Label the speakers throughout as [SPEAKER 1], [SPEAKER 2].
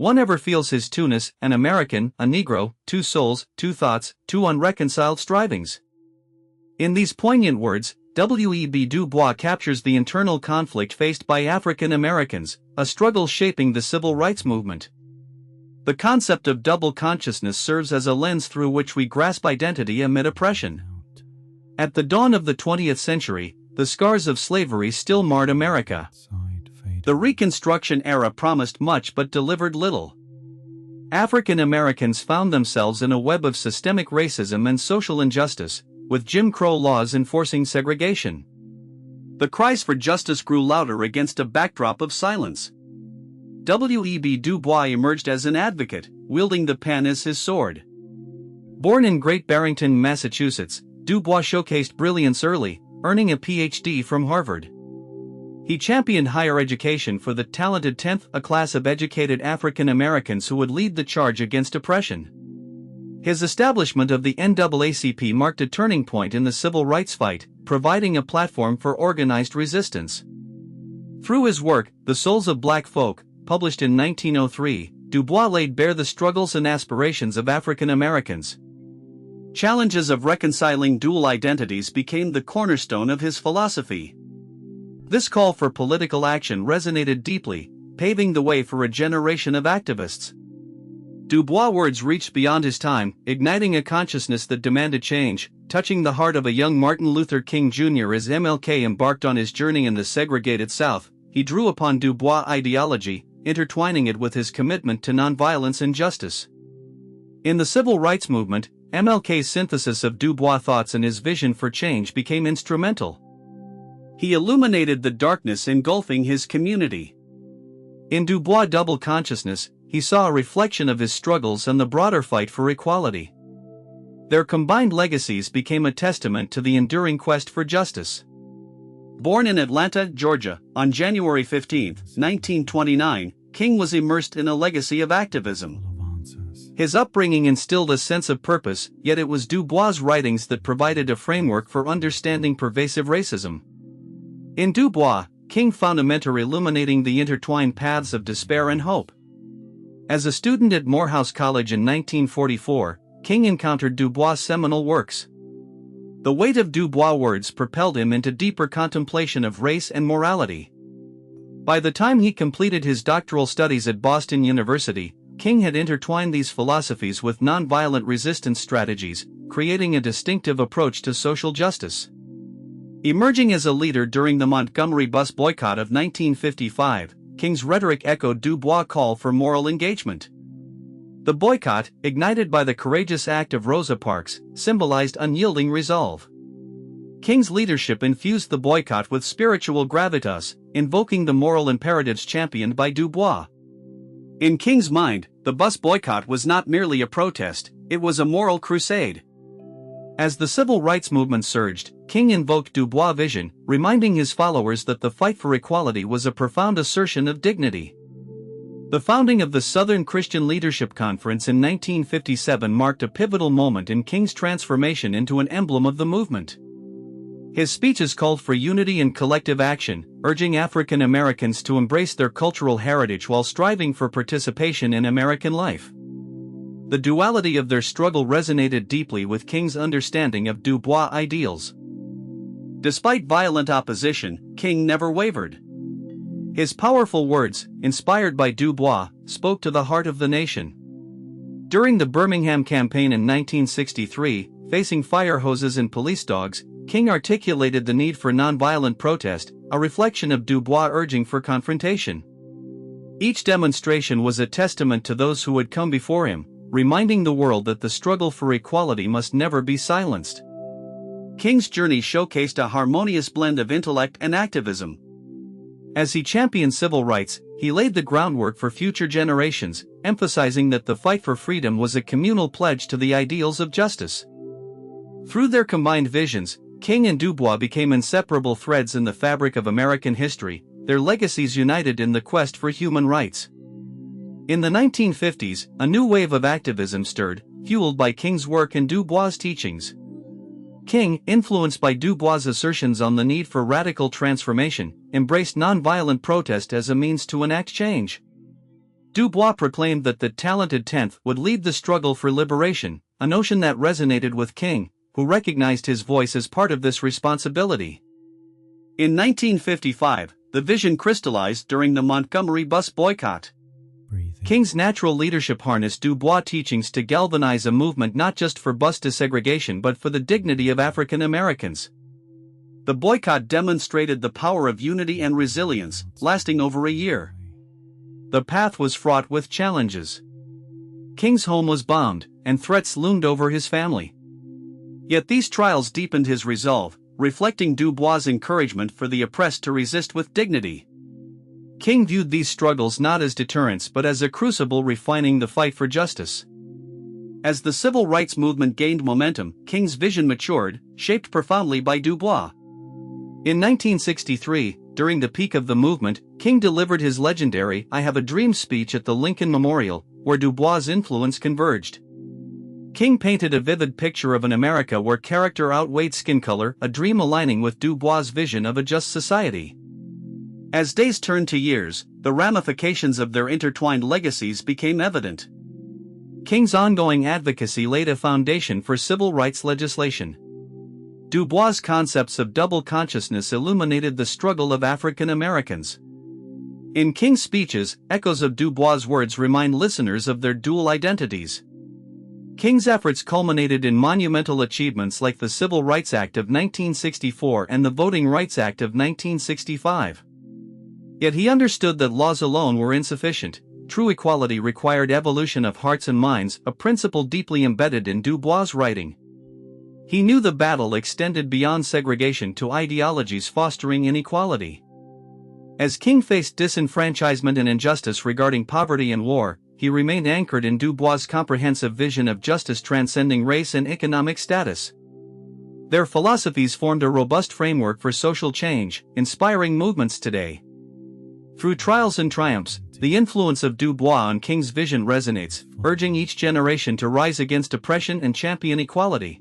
[SPEAKER 1] One ever feels his two-ness, an American, a Negro, two souls, two thoughts, two unreconciled strivings. In these poignant words, W.E.B. Du Bois captures the internal conflict faced by African Americans, a struggle shaping the civil rights movement. The concept of double consciousness serves as a lens through which we grasp identity amid oppression. At the dawn of the 20th century, the scars of slavery still marred America. The Reconstruction era promised much but delivered little. African Americans found themselves in a web of systemic racism and social injustice, with Jim Crow laws enforcing segregation. The cries for justice grew louder against a backdrop of silence. W.E.B. Du Bois emerged as an advocate, wielding the pen as his sword. Born in Great Barrington, Massachusetts, Du Bois showcased brilliance early, earning a Ph.D. from Harvard. He championed higher education for the talented 10th a class of educated African Americans who would lead the charge against oppression. His establishment of the NAACP marked a turning point in the civil rights fight, providing a platform for organized resistance. Through his work, The Souls of Black Folk, published in 1903, Du Bois laid bare the struggles and aspirations of African Americans. Challenges of reconciling dual identities became the cornerstone of his philosophy. This call for political action resonated deeply, paving the way for a generation of activists. Du Bois' words reached beyond his time, igniting a consciousness that demanded change, touching the heart of a young Martin Luther King Jr. As MLK embarked on his journey in the segregated South, he drew upon Du Bois' ideology, intertwining it with his commitment to nonviolence and justice. In the civil rights movement, MLK's synthesis of Du Bois' thoughts and his vision for change became instrumental. He illuminated the darkness engulfing his community. In Du Bois' double consciousness, he saw a reflection of his struggles and the broader fight for equality. Their combined legacies became a testament to the enduring quest for justice. Born in Atlanta, Georgia, on January 15, 1929, King was immersed in a legacy of activism. His upbringing instilled a sense of purpose, yet it was Du Bois' writings that provided a framework for understanding pervasive racism. In Du Bois, King found a mentor illuminating the intertwined paths of despair and hope. As a student at Morehouse College in 1944, King encountered Du Bois' seminal works. The weight of Du Bois' words propelled him into deeper contemplation of race and morality. By the time he completed his doctoral studies at Boston University, King had intertwined these philosophies with nonviolent resistance strategies, creating a distinctive approach to social justice. Emerging as a leader during the Montgomery bus boycott of 1955, King's rhetoric echoed Du Bois' call for moral engagement. The boycott, ignited by the courageous act of Rosa Parks, symbolized unyielding resolve. King's leadership infused the boycott with spiritual gravitas, invoking the moral imperatives championed by Du Bois. In King's mind, the bus boycott was not merely a protest, it was a moral crusade. As the civil rights movement surged, King invoked Du Bois' vision, reminding his followers that the fight for equality was a profound assertion of dignity. The founding of the Southern Christian Leadership Conference in 1957 marked a pivotal moment in King's transformation into an emblem of the movement. His speeches called for unity and collective action, urging African Americans to embrace their cultural heritage while striving for participation in American life. The duality of their struggle resonated deeply with King's understanding of Du Bois' ideals. Despite violent opposition, King never wavered. His powerful words, inspired by Du Bois, spoke to the heart of the nation. During the Birmingham campaign in 1963, facing fire hoses and police dogs, King articulated the need for nonviolent protest, a reflection of Du Bois' urging for confrontation. Each demonstration was a testament to those who had come before him, reminding the world that the struggle for equality must never be silenced. King's journey showcased a harmonious blend of intellect and activism. As he championed civil rights, he laid the groundwork for future generations, emphasizing that the fight for freedom was a communal pledge to the ideals of justice. Through their combined visions, King and Du Bois became inseparable threads in the fabric of American history, their legacies united in the quest for human rights. In the 1950s, a new wave of activism stirred, fueled by King's work and Du Bois' teachings. King, influenced by Du Bois' assertions on the need for radical transformation, embraced nonviolent protest as a means to enact change. Dubois proclaimed that the talented 10th would lead the struggle for liberation, a notion that resonated with King, who recognized his voice as part of this responsibility. In 1955, the vision crystallized during the Montgomery bus boycott. King's natural leadership harnessed Dubois' teachings to galvanize a movement not just for bus desegregation but for the dignity of African Americans. The boycott demonstrated the power of unity and resilience, lasting over a year. The path was fraught with challenges. King's home was bombed, and threats loomed over his family. Yet these trials deepened his resolve, reflecting Dubois' encouragement for the oppressed to resist with dignity. King viewed these struggles not as deterrents but as a crucible refining the fight for justice. As the civil rights movement gained momentum, King's vision matured, shaped profoundly by Dubois. In 1963, during the peak of the movement, King delivered his legendary "I Have a Dream" speech at the Lincoln Memorial, where Dubois' influence converged. King painted a vivid picture of an America where character outweighed skin color, a dream aligning with Dubois' vision of a just society. As days turned to years, the ramifications of their intertwined legacies became evident. King's ongoing advocacy laid a foundation for civil rights legislation. Dubois' concepts of double consciousness illuminated the struggle of African Americans. In King's speeches, echoes of Dubois' words remind listeners of their dual identities. King's efforts culminated in monumental achievements like the Civil Rights Act of 1964 and the Voting Rights Act of 1965. Yet he understood that laws alone were insufficient. True equality required evolution of hearts and minds, a principle deeply embedded in Dubois' writing. He knew the battle extended beyond segregation to ideologies fostering inequality. As King faced disenfranchisement and injustice regarding poverty and war, he remained anchored in Dubois' comprehensive vision of justice transcending race and economic status. Their philosophies formed a robust framework for social change, inspiring movements today. Through trials and triumphs, the influence of Dubois on King's vision resonates, urging each generation to rise against oppression and champion equality.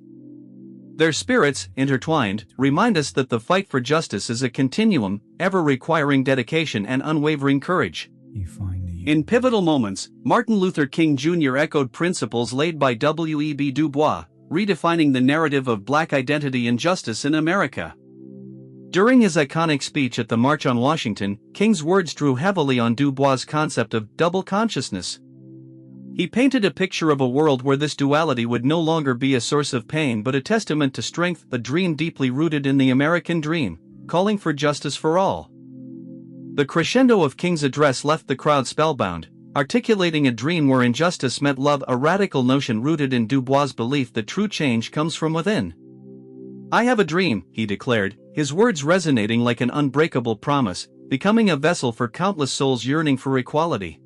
[SPEAKER 1] Their spirits, intertwined, remind us that the fight for justice is a continuum, ever requiring dedication and unwavering courage. In pivotal moments, Martin Luther King Jr. echoed principles laid by W.E.B. Dubois, redefining the narrative of Black identity and justice in America. During his iconic speech at the March on Washington, King's words drew heavily on Dubois' concept of double consciousness. He painted a picture of a world where this duality would no longer be a source of pain but a testament to strength, a dream deeply rooted in the American dream, calling for justice for all. The crescendo of King's address left the crowd spellbound, articulating a dream where injustice met love, a radical notion rooted in Dubois' belief that true change comes from within. "I have a dream," he declared, his words resonating like an unbreakable promise, becoming a vessel for countless souls yearning for equality.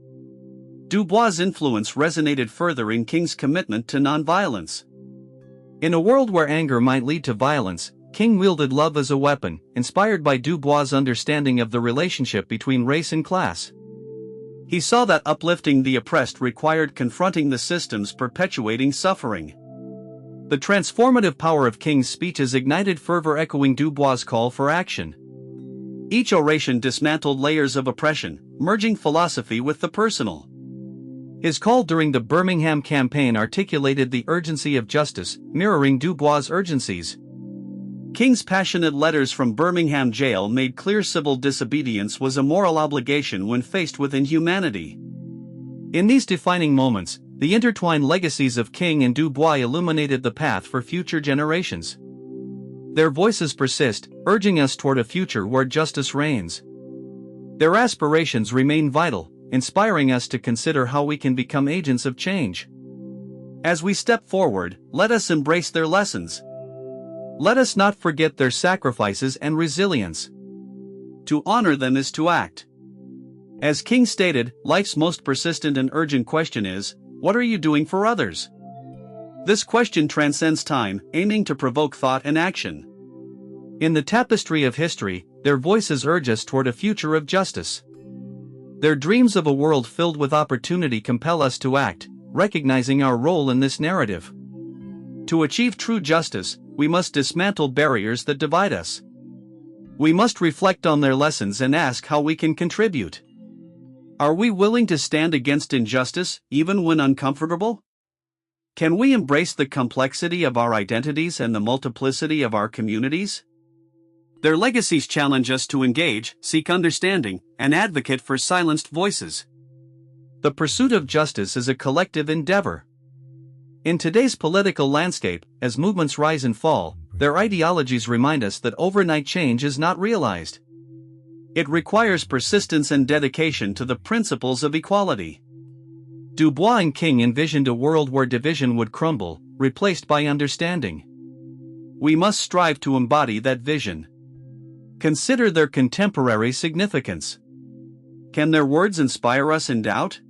[SPEAKER 1] Dubois' influence resonated further in King's commitment to nonviolence. In a world where anger might lead to violence, King wielded love as a weapon, inspired by Dubois' understanding of the relationship between race and class. He saw that uplifting the oppressed required confronting the systems perpetuating suffering. The transformative power of King's speeches ignited fervor, echoing Dubois' call for action. Each oration dismantled layers of oppression, merging philosophy with the personal. His call during the Birmingham campaign articulated the urgency of justice, mirroring Dubois' urgencies. King's passionate letters from Birmingham jail made clear civil disobedience was a moral obligation when faced with inhumanity. In these defining moments, the intertwined legacies of King and Dubois illuminated the path for future generations. Their voices persist, urging us toward a future where justice reigns. Their aspirations remain vital, inspiring us to consider how we can become agents of change. As we step forward, let us embrace their lessons. Let us not forget their sacrifices and resilience. To honor them is to act. As King stated, life's most persistent and urgent question is, what are you doing for others? This question transcends time, aiming to provoke thought and action. In the tapestry of history, their voices urge us toward a future of justice. Their dreams of a world filled with opportunity compel us to act, recognizing our role in this narrative. To achieve true justice, we must dismantle barriers that divide us. We must reflect on their lessons and ask how we can contribute.
[SPEAKER 2] Are we willing to stand against injustice, even when uncomfortable? Can we embrace the complexity of our identities and the multiplicity of our communities? Their legacies challenge us to engage, seek understanding, and advocate for silenced voices.
[SPEAKER 1] The pursuit of justice is a collective endeavor. In today's political landscape, as movements rise and fall, their ideologies remind us that overnight change is not realized. It requires persistence and dedication to the principles of equality. Du Bois and King envisioned a world where division would crumble, replaced by understanding. We must strive to embody that vision. Consider their contemporary significance. Can their words inspire us in doubt?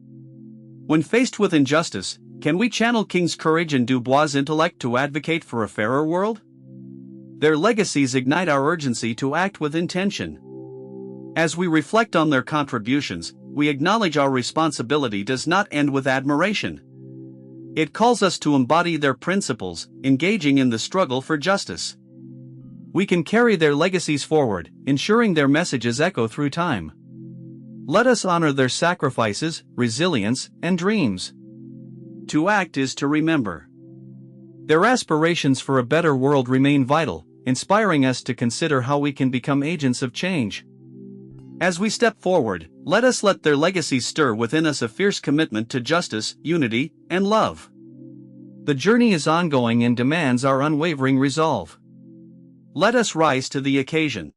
[SPEAKER 1] When faced with injustice, can we channel King's courage and Du Bois' intellect to advocate for a fairer world? Their legacies ignite our urgency to act with intention. As we reflect on their contributions, we acknowledge our responsibility does not end with admiration. It calls us to embody their principles, engaging in the struggle for justice. We can carry their legacies forward, ensuring their messages echo through time. Let us honor their sacrifices, resilience, and dreams.
[SPEAKER 2] To act is to remember.
[SPEAKER 1] Their aspirations for a better world remain vital, inspiring us to consider how we can become agents of change. As we step forward, let us let their legacies stir within us a fierce commitment to justice, unity, and love. The journey is ongoing and demands our unwavering resolve. Let us rise to the occasion.